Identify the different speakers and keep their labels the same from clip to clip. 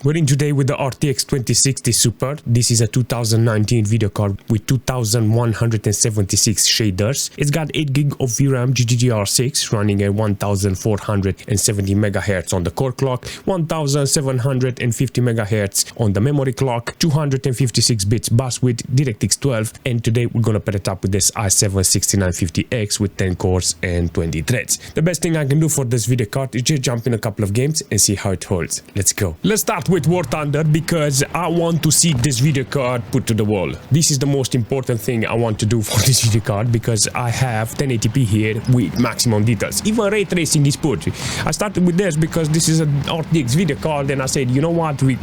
Speaker 1: We're in today with the RTX 2060 Super. This is a 2019 video card with 2176 shaders. It's got 8GB of VRAM GDDR6 running at 1470 MHz on the core clock, 1750 MHz on the memory clock, 256 bits bus width, DirectX 12, and today we're gonna pair it up with this i7-6950X with 10 cores and 20 threads. The best thing I can do for this video card is just jump in a couple of games and see how it holds. Let's go. Let's start with War Thunder because I want to see this video card put to the wall. This is the most important thing I want to do for this video card because I have 1080p here with maximum details. Even ray tracing is put. I started with this because this is an RTX video card and I said, you know what, we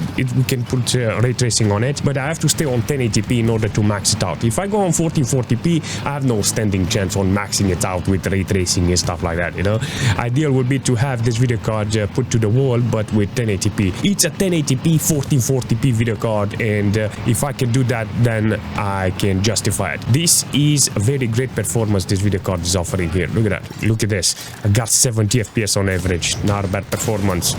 Speaker 1: can put ray tracing on it, but I have to stay on 1080p in order to max it out. If I go on 1440p, I have no standing chance on maxing it out with ray tracing and stuff like that, you know. Ideal would be to have this video card put to the wall, but with 1080p. It's a 1080p 1440p video card, and if I can do that, then I can justify it. This is a very great performance this video card is offering here. Look at that. Look at this. I got 70 FPS on average. Not a bad performance.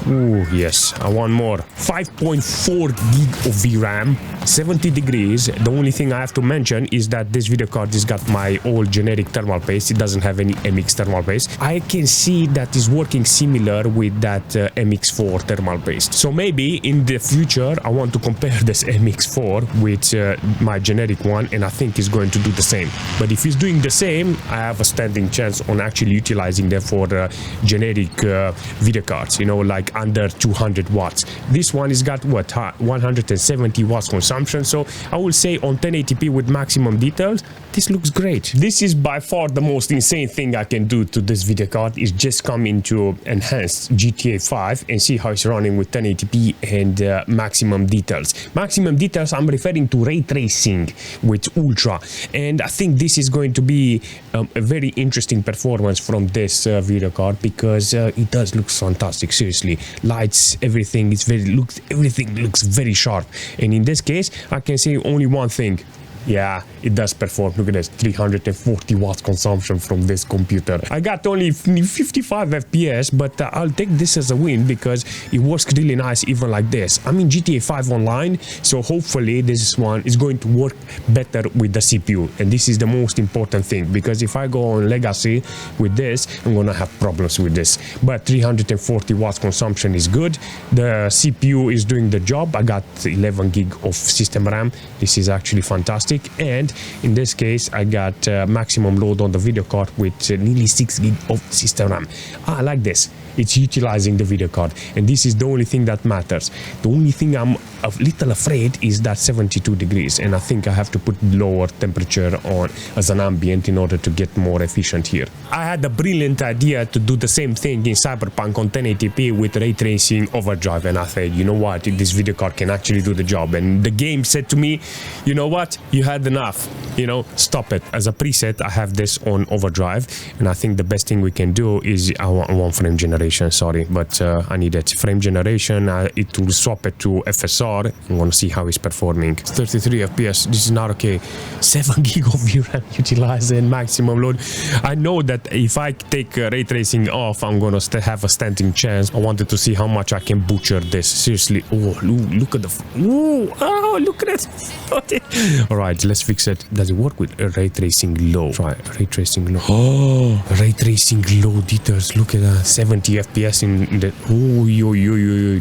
Speaker 1: Ooh, yes, I want more. 5.4 gig of VRAM, 70 degrees. The only thing I have to mention is that this video card has got my old generic thermal paste. It doesn't have any MX thermal paste. I can see that is working similar with that MX4 thermal paste. So maybe in the future, I want to compare this MX4 with my generic one, and I think it's going to do the same. But if it's doing the same, I have a standing chance on actually utilizing them for generic video cards, you know, like under 200 watts. This one is got what, 170 watts consumption, so I will say on 1080p with maximum details, this looks great. This is by far the most insane thing I can do to this video card is just come into enhanced GTA 5 and see how it's running with 1080p and maximum details. Maximum details, I'm referring to ray tracing with ultra, and I think this is going to be a very interesting performance from this video card because it does look fantastic. Seriously, lights, everything is everything looks very sharp, and in this case I can say only one thing. Yeah, it does perform. Look at this, 340 watts consumption from this computer. I got only 55 FPS, but I'll take this as a win because it works really nice even like this. I'm in GTA 5 online, so hopefully this one is going to work better with the CPU, and this is the most important thing because if I go on Legacy with this, I'm gonna have problems with this. But 340 watts consumption is good. The CPU is doing the job. I got 11 gig of system RAM. This is actually fantastic. And in this case I got maximum load on the video card with nearly 6 gig of system RAM. I like this. It's utilizing the video card, and this is the only thing that matters. The only thing I'm a little afraid is that 72 degrees, and I think I have to put lower temperature on as an ambient in order to get more efficient here. I had a brilliant idea to do the same thing in Cyberpunk on 1080p with ray tracing overdrive, and I said, you know what, this video card can actually do the job, and the game said to me, you know what, you had enough, you know, stop it. As a preset I have this on overdrive, and I think the best thing we can do is I want frame generation, sorry, but I need it. Frame generation, it will swap it to FSR. I'm gonna see how it's performing. 33 FPS, this is not okay. 7 gig of VRAM utilized and maximum load. I know that if I take ray tracing off, I'm gonna have a standing chance. I wanted to see how much I can butcher this. Seriously, oh, look at the, oh, look at it. All right, let's fix it. Does it work with ray tracing low? Try ray tracing low. Oh, ray tracing low details. Look at that, 70 FPS in the, oh,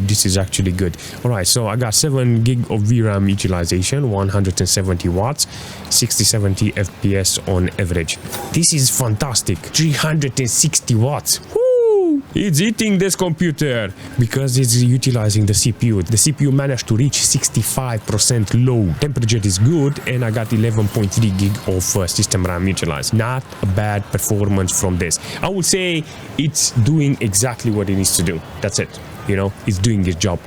Speaker 1: this is actually good. All right, so I got 7 gig of VRAM utilization, 170 watts, 60-70 FPS on average. This is fantastic. 360 watts. Woo! It's eating this computer because it's utilizing the CPU. The CPU managed to reach 65% low. Temperature is good, and I got 11.3 gig of system RAM utilized. Not a bad performance from this. I would say it's doing exactly what it needs to do. That's it. You know, it's doing its job.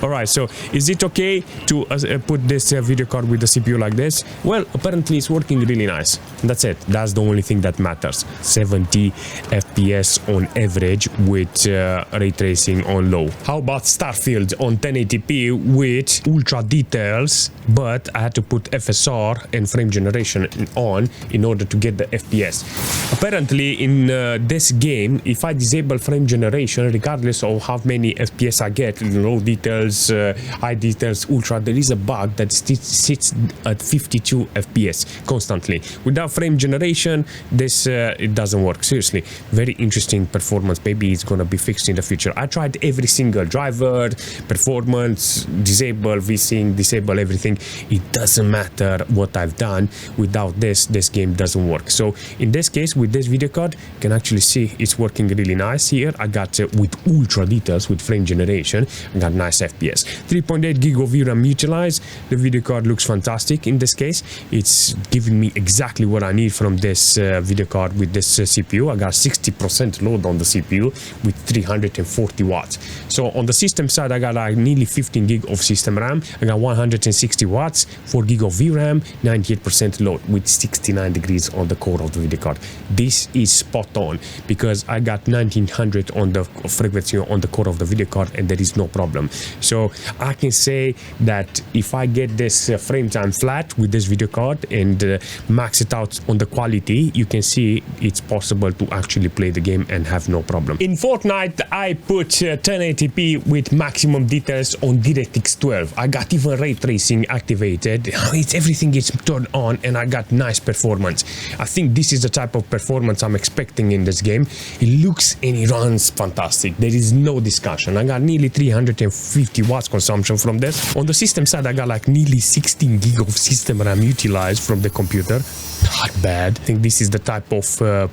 Speaker 1: All right, so is it okay to put this video card with the CPU like this? Well, apparently it's working really nice. That's it. That's the only thing that matters. 70 FPS on average with ray tracing on low. How about Starfield on 1080p with ultra details, but I had to put FSR and frame generation on in order to get the FPS. Apparently in this game, if I disable frame generation, regardless of how many FPS I get, low details, high details, ultra, there is a bug that sits at 52 FPS constantly. Without frame generation, this it doesn't work. Seriously, very interesting performance. Maybe it's gonna be fixed in the future. I tried every single driver, performance, disable VSync, disable everything. It doesn't matter what I've done. Without this game doesn't work. So in this case, with this video card, you can actually see it's working really nice. Here I got with ultra details with frame generation, I got nice FPS. 3.8 gig of VRAM utilized. The video card looks fantastic. In this case, it's giving me exactly what I need from this video card with this CPU. I got 60% load on the CPU with 340 watts. So on the system side, I got like nearly 15 gig of system RAM. I got 160 watts, 4 gig of VRAM, 98% load with 69 degrees on the core of the video card. This is spot on because I got 1900 on the frequency on the core of the video card and there is no problem. So I can say that if I get this frame time flat with this video card and max it out on the quality, you can see it's possible to actually play the game and have no problem. In Fortnite, I put 1080p with maximum details on DirectX 12. I got even ray tracing activated. Everything is turned on and I got nice performance. I think this is the type of performance I'm expecting in this game. It looks and it runs fantastic. There is no discussion. I got nearly 350 watts consumption from this. On the system side, I got like nearly 16 gig of system RAM utilized from the computer. Not bad. I think this is the type of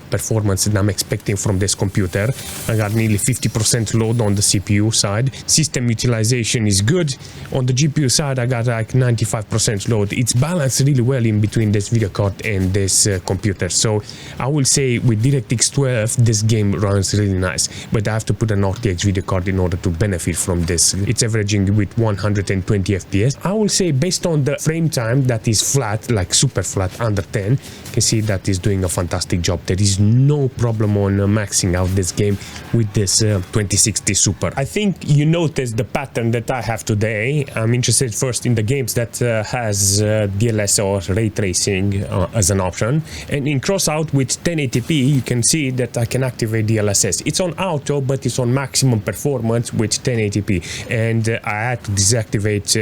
Speaker 1: performance that I'm expecting from this computer. I got nearly 50% load on the CPU side. System utilization is good. On the GPU side, I got like 95% load. It's balanced really well in between this video card and this computer. So I will say with DirectX 12, this game runs really nice. But I have to put an RTX video card in order to benefit from this. It's averaging with 120 FPS. I will say based on the frame time that is flat, like super flat, under 10, you can see that is doing a fantastic job. There is no problem on maxing out this game with this 2060 Super. I think you noticed the pattern that I have today. I'm interested first in the games that has DLSS or ray tracing as an option. And in Crossout with 1080p, you can see that I can activate DLSS. It's on auto, but it's on maximum performance with 1080p. And I had to deactivate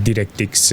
Speaker 1: DirectX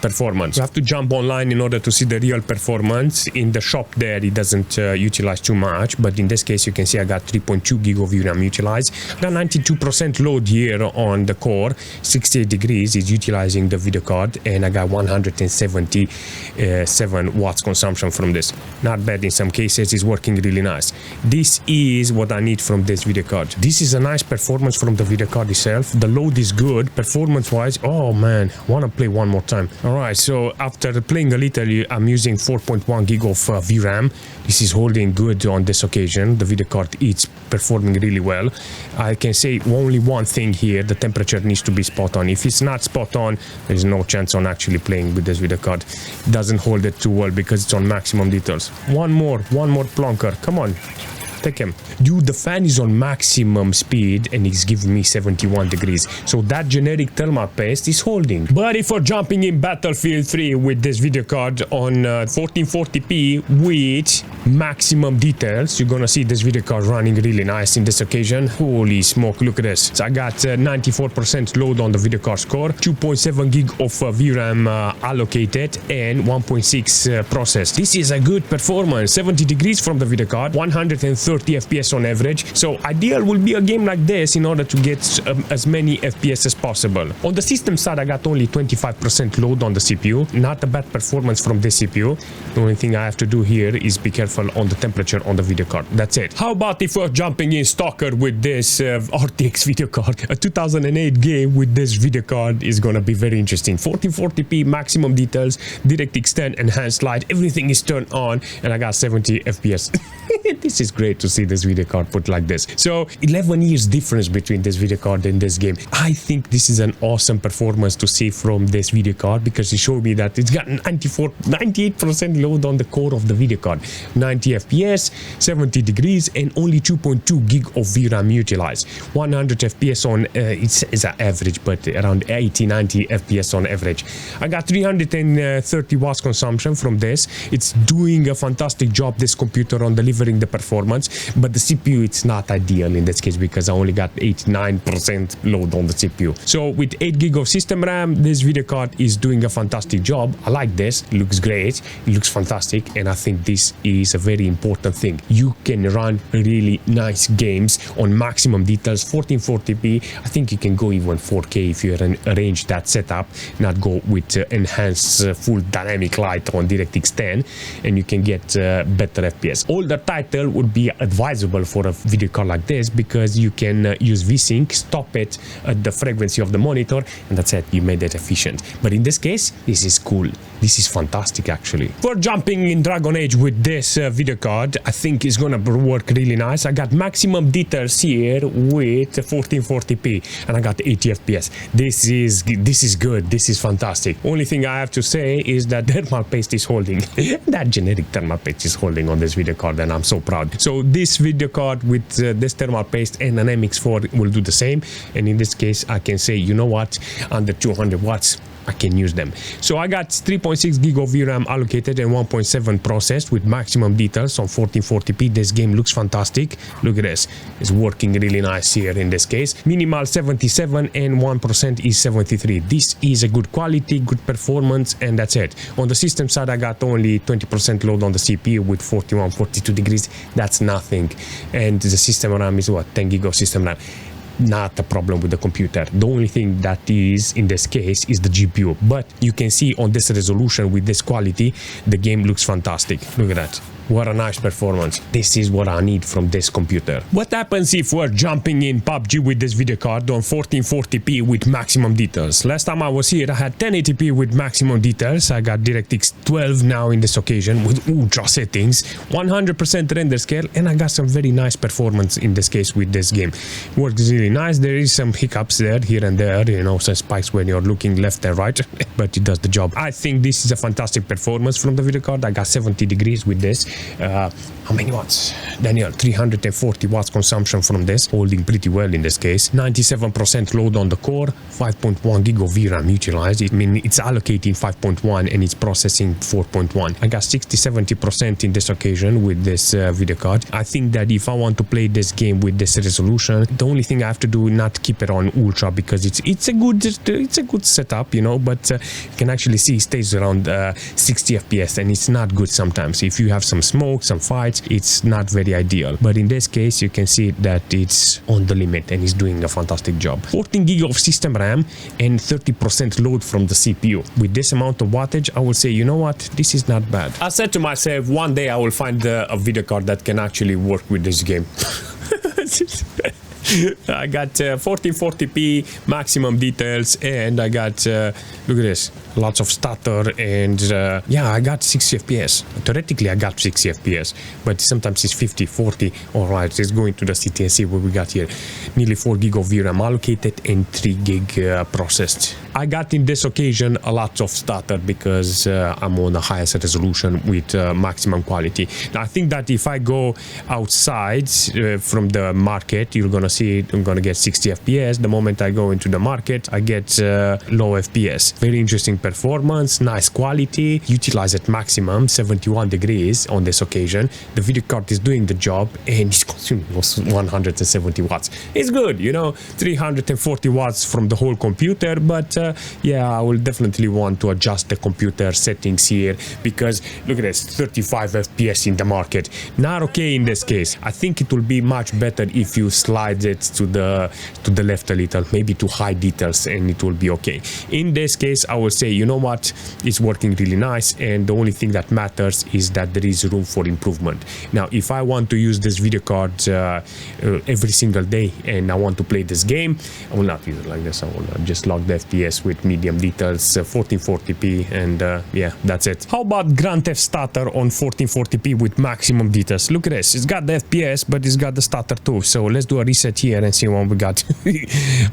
Speaker 1: performance. You have to jump online in order to see the real performance. In the shop there, it doesn't utilize too much, but in this case, you can see I got 3.2 gig of VRAM utilized. I got 92% load here on the core. 68 degrees is utilizing the video card, and I got 177 watts consumption from this. Not bad in some cases. It's working really nice. This is what I need from this video card. This is a nice performance from the video card itself. The load is good performance wise. Oh man, wanna play one more time. All right, so after playing a little, I'm using 4.1 gig of VRAM. This is holding good on this occasion. The video card is performing really well. I can say only one thing here: the temperature needs to be spot on. If it's not spot on, there is no chance on actually playing with this video card. It doesn't hold it too well because it's on maximum details. One more plonker. Come on. Take him. Dude, the fan is on maximum speed and it's giving me 71 degrees. So that generic thermal paste is holding. But if we're jumping in Battlefield 3 with this video card on 1440p with maximum details, you're gonna see this video card running really nice in this occasion. Holy smoke, look at this. So I got 94% load on the video card score, 2.7 gig of VRAM allocated, and 1.6 process. This is a good performance. 70 degrees from the video card, 130 FPS on average. So ideal will be a game like this in order to get as many FPS as possible. On the system side, I got only 25% load on the CPU. Not a bad performance from this CPU. The only thing I have to do here is be careful on the temperature on the video card. That's it. How about if we're jumping in S.T.A.L.K.E.R with this RTX video card? A 2008 game with this video card is gonna be very interesting. 1440p maximum details, DirectX 10 enhanced light, everything is turned on, and I got 70 FPS. This is great. wait to see this video card put like this. So 11 years difference between this video card and this game. I think this is an awesome performance to see from this video card, because it showed me that it's got 98% load on the core of the video card, 90 FPS, 70 degrees, and only 2.2 gig of VRAM utilized. 100 FPS on it's an average, but around 80-90 FPS on average. I got 330 watts consumption from this. It's doing a fantastic job, this computer, on delivering the performance, but the CPU, it's not ideal in this case, because I only got 89% load on the CPU. So with 8 gig of system RAM, this video card is doing a fantastic job. I like this. It looks great, it looks fantastic, and I think this is a very important thing. You can run really nice games on maximum details, 1440p. I think you can go even 4K if you arrange that setup, not go with enhanced full dynamic light on DirectX 10, and you can get better FPS. Older title would be advisable for a video card like this, because you can use VSync, stop it at the frequency of the monitor, and that's it, you made it efficient. But in this case, this is cool. This is fantastic, actually. For jumping in Dragon Age with this video card, I think it's gonna work really nice. I got maximum details here with 1440p, and I got 80 FPS. This is good. This is fantastic. Only thing I have to say is that thermal paste is holding. That generic thermal paste is holding on this video card, and I'm so proud. So this video card with this thermal paste and an MX4 will do the same. And in this case, I can say, you know what, under 200 watts, I can use them. So I got 3.6 gig of VRAM allocated and 1.7 processed with maximum details on 1440p. This game looks fantastic. Look at this. It's working really nice here in this case. Minimal 77 and 1% is 73. This is a good quality, good performance, and that's it. On the system side, I got only 20% load on the CPU with 41, 42 degrees. That's nothing. And the system RAM is what? 10 gig of system RAM. Not a problem with the computer. The only thing that is in this case is the GPU, but you can see on this resolution with this quality, the game looks fantastic. Look at that. What a nice performance. This is what I need from this computer. What happens if we're jumping in PUBG with this video card on 1440p with maximum details? Last time I was here, I had 1080p with maximum details. I got DirectX 12 now in this occasion with ultra settings, 100% render scale, and I got some very nice performance in this case with this game. Works really nice. There is some hiccups there, here and there, you know, some spikes when you're looking left and right, but it does the job. I think this is a fantastic performance from the video card. I got 70 degrees with this. How many watts? Daniel, 340 watts consumption from this, holding pretty well in this case. 97% load on the core, 5.1 gig of VRAM utilized. I mean, it's allocating 5.1 and it's processing 4.1. I got 60-70% in this occasion with this video card. I think that if I want to play this game with this resolution, the only thing I have to do is not keep it on ultra, because it's a good setup, you know, but you can actually see it stays around 60 FPS, and it's not good sometimes. If you have some smoke, some fights, it's not very ideal. But in this case, you can see that it's on the limit and it's doing a fantastic job. 14 gig of system RAM and 30% load from the CPU. With this amount of wattage, I would say, you know what, this is not bad. I said to myself, one day I will find a video card that can actually work with this game. I got 1440p maximum details, and I got look at this, lots of stutter, and yeah, I got 60 FPS. Theoretically I got 60 FPS, but sometimes it's 50, 40. All right, let's go into the city and see what we got here. Nearly 4 gig of VRAM allocated and 3 gig processed. I got in this occasion a lot of stutter because I'm on the highest resolution with maximum quality. Now I think that if I go outside from the market, you're gonna see I'm gonna get 60 FPS. The moment I go into the market, I get low FPS. Very interesting performance, nice quality, utilized at maximum, 71 degrees on this occasion. The video card is doing the job and it's consuming 170 watts. It's good, you know, 340 watts from the whole computer, but yeah, I will definitely want to adjust the computer settings here, because look at this, 35 FPS in the market. Not okay in this case. I think it will be much better if you slide it to the left a little, maybe to high details, and it will be okay. In this case, I will say, you know what, it's working really nice, and the only thing that matters is that there is room for improvement. Now, if I want to use this video card every single day and I want to play this game, I will not use it like this. I will just lock the FPS with medium details, 1440p, and yeah, that's it. How about Grand Theft Stutter on 1440p with maximum details? Look at this, it's got the FPS, but it's got the stutter too. So let's do a reset here and see what we got.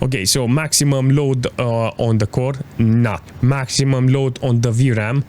Speaker 1: Okay, so maximum load on the core, not. Maximum load on the VRAM,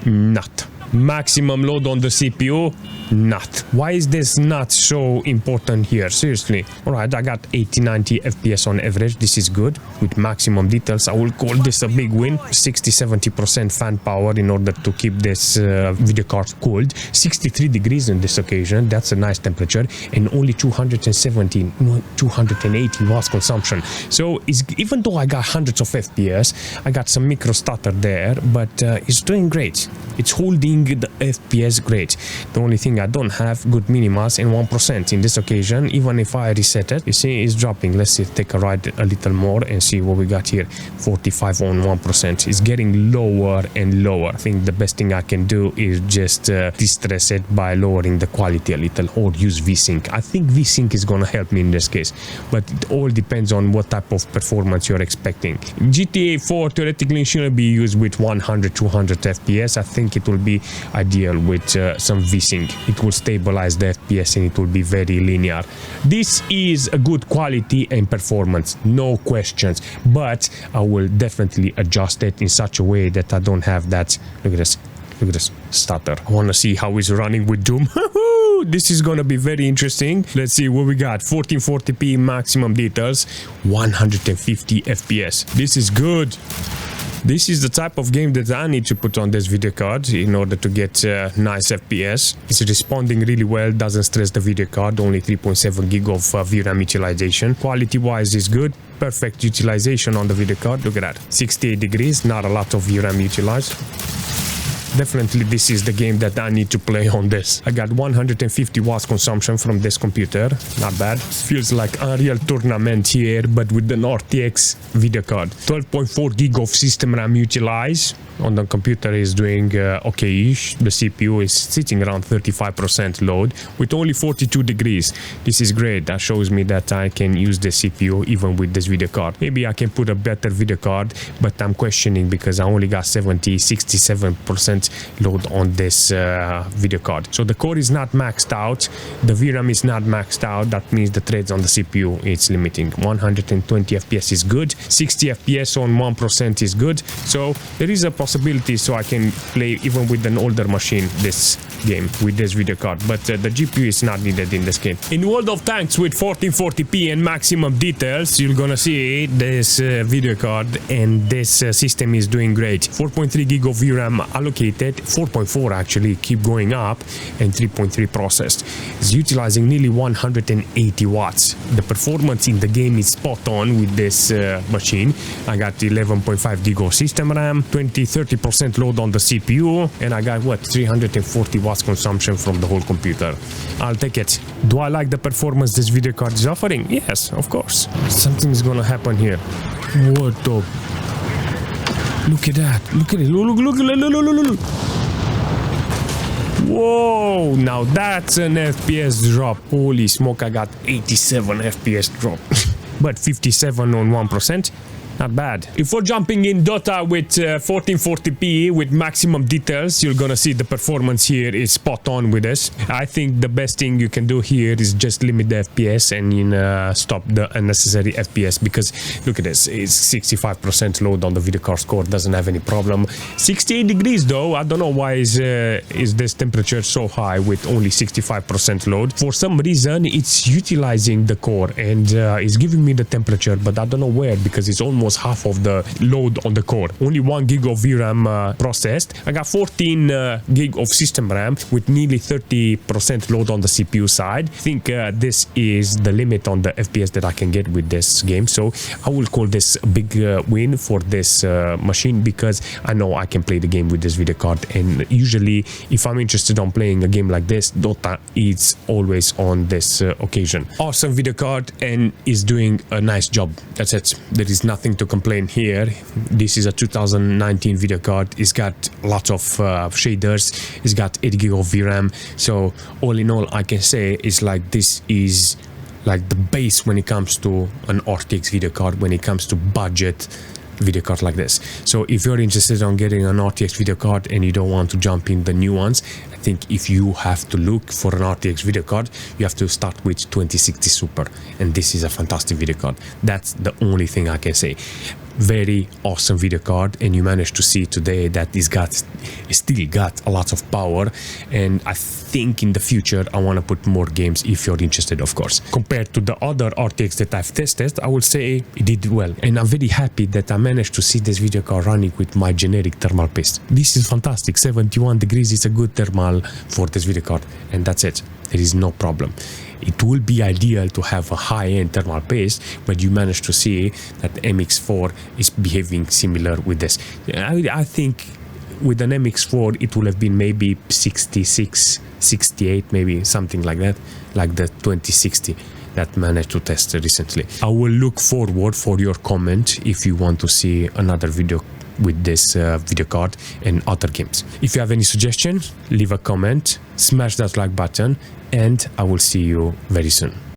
Speaker 1: not. Maximum load on the CPU, not. Why is this not so important here? Seriously. All right, I got 80-90 FPS on average. This is good. With maximum details, I will call this a big win. 60-70% fan power in order to keep this video card cooled. 63 degrees on this occasion. That's a nice temperature. And only 280 watts consumption. So even though I got hundreds of FPS, I got some micro stutter there, but it's doing great. It's holding the FPS great. The only thing I don't have good minimas and 1% in this occasion. Even if I reset it, you see it's dropping. Let's see, take a ride a little more and see what we got here. 45 on 1%. It's getting lower and lower. I think the best thing I can do is just distress it by lowering the quality a little, or use VSync. I think VSync is gonna help me in this case, but it all depends on what type of performance you're expecting. GTA 4 theoretically shouldn't be used with 100-200 FPS. I think it will be ideal with some VSync. It will stabilize the FPS and it will be very linear. This is a good quality and performance, no questions, but I will definitely adjust it in such a way that I don't have that. Look at this stutter. I want to see how it's running with Doom. This is gonna be very interesting. Let's see what we got. 1440p maximum details, 150 FPS. This is good. This is the type of game that I need to put on this video card in order to get nice FPS. It's responding really well, doesn't stress the video card, only 3.7 gig of VRAM utilization. Quality wise is good, perfect utilization on the video card. Look at that, 68 degrees, not a lot of VRAM utilized. Definitely this is the game that I need to play on this. I got 150 watts consumption from this computer, not bad. Feels like Unreal Tournament here, but with an RTX video card. 12.4 gig of system RAM utilized. On the computer is doing okay-ish. The CPU is sitting around 35% load with only 42 degrees. This is great. That shows me that I can use the CPU even with this video card. Maybe I can put a better video card, but I'm questioning because I only got 67% load on this video card. So the core is not maxed out. The VRAM is not maxed out. That means the threads on the CPU it's limiting. 120 FPS is good. 60 FPS on 1% is good. So there is a possibility so I can play even with an older machine this game with this video card, but the GPU is not needed in this game. In World of Tanks with 1440p and maximum details, you're gonna see this video card, and this system is doing great. 4.3 gig of VRAM allocated, 4.4 actually, keep going up, and 3.3 processed. It's utilizing nearly 180 watts. The performance in the game is spot on with this machine. I got 11.5 gig of system RAM, 30% load on the CPU, and I got what, 340 watts consumption from the whole computer. I'll take it. Do I like the performance this video card is offering? Yes, of course. Something is gonna happen here. What the? Look at that. Look at it. Look. Whoa, now that's an FPS drop. Holy smoke, I got 87 FPS drop. But 57 on 1%. Not bad. If we're jumping in Dota with 1440p with maximum details, you're gonna see the performance here is spot on with this. I think the best thing you can do here is just limit the FPS and stop the unnecessary FPS, because look at this, it's 65% load on the video card score, doesn't have any problem. 68 degrees though, I don't know why is this temperature so high with only 65% load. For some reason it's utilizing the core and it's giving me the temperature, but I don't know where, because it's almost almost half of the load on the core. Only 1 gig of VRAM processed. I got 14 gig of system RAM with nearly 30% load on the CPU side. I think this is the limit on the FPS that I can get with this game, so I will call this a big win for this machine, because I know I can play the game with this video card. And usually if I'm interested on playing a game like this, Dota is always on this occasion. Awesome video card and is doing a nice job. That's it. There is nothing to complain here. This is a 2019 video card. It's got lots of shaders. It's got 8 gig of VRAM. So all in all, I can say is like this is like the base when it comes to an RTX video card, when it comes to budget video card like this. So if you're interested on getting an RTX video card and you don't want to jump in the new ones, I think if you have to look for an RTX video card, you have to start with 2060 Super, and this is a fantastic video card. That's the only thing I can say. Very awesome video card, and you managed to see today that it's still got a lot of power, and I think in the future I want to put more games if you're interested, of course. Compared to the other RTX that I've tested, I would say it did well, and I'm very happy that I managed to see this video card running with my generic thermal paste. This is fantastic. 71 degrees is a good thermal for this video card, and that's it. There is no problem. It will be ideal to have a high-end thermal paste, but you manage to see that MX4 is behaving similar with this. I think with an MX4 it would have been maybe 66, 68, maybe something like that, like the 2060 that managed to test recently. I will look forward for your comment if you want to see another video with this video card and other games. If you have any suggestions, leave a comment, smash that like button, and I will see you very soon.